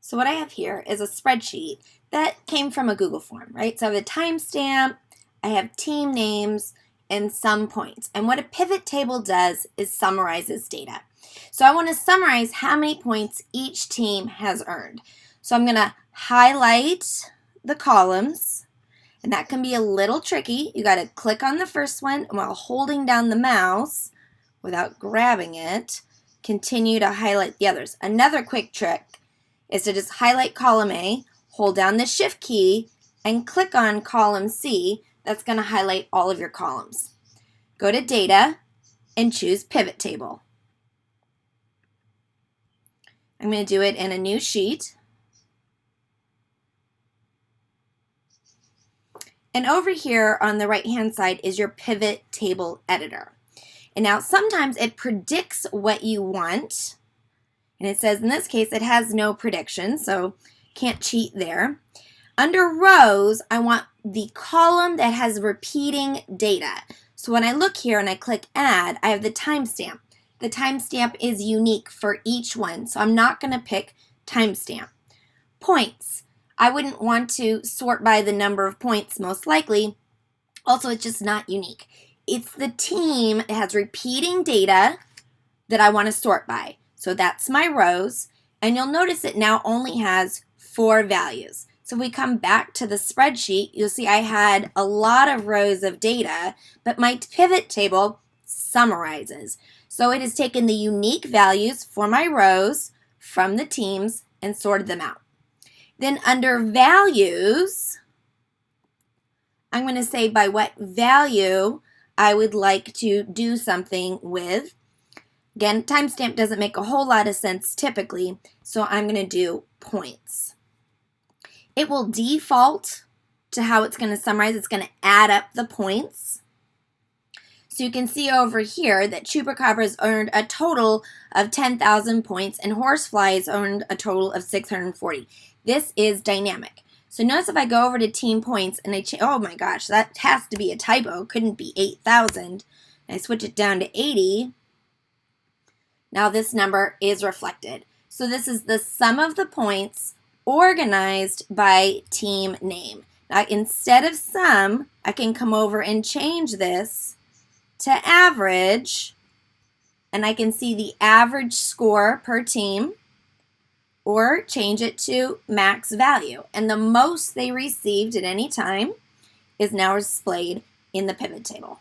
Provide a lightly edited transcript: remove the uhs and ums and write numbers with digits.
So what I have here is a spreadsheet that came from a Google form, right? So I have a timestamp, I have team names, and some points. And what a pivot table does is summarizes data. So I want to summarize how many points each team has earned. So I'm going to highlight the columns, and that can be a little tricky. You got to click on the first one, and while holding down the mouse without grabbing it, continue to highlight the others. Another quick trick is to just highlight column A, hold down the shift key, and click on column C. That's going to highlight all of your columns. Go to data and choose pivot table. I'm going to do it in a new sheet. And over here on the right hand side is your pivot table editor. And now sometimes it predicts what you want. And it says in this case it has no prediction, so can't cheat there. Under rows, I want the column that has repeating data. So when I look here and I click add, I have the timestamp. The timestamp is unique for each one, so I'm not going to pick timestamp. Points. I wouldn't want to sort by the number of points most likely. Also, it's just not unique. It's the team that has repeating data that I want to sort by. So that's my rows, and you'll notice it now only has 4 values. So if we come back to the spreadsheet, you'll see I had a lot of rows of data, but my pivot table summarizes. So it has taken the unique values for my rows from the teams and sorted them out. Then under values, I'm going to say by what value I would like to do something with. Again, timestamp doesn't make a whole lot of sense typically, so I'm going to do points. It will default to how it's going to summarize. It's going to add up the points. So you can see over here that Chupacabras earned a total of 10,000 points and Horseflies earned a total of 640. This is dynamic. So notice if I go over to team points and oh my gosh, that has to be a typo. Couldn't be 8,000. I switch it down to 80. Now this number is reflected. So this is the sum of the points organized by team name. Now instead of sum, I can come over and change this to average, and I can see the average score per team, or change it to max value. And the most they received at any time is now displayed in the pivot table.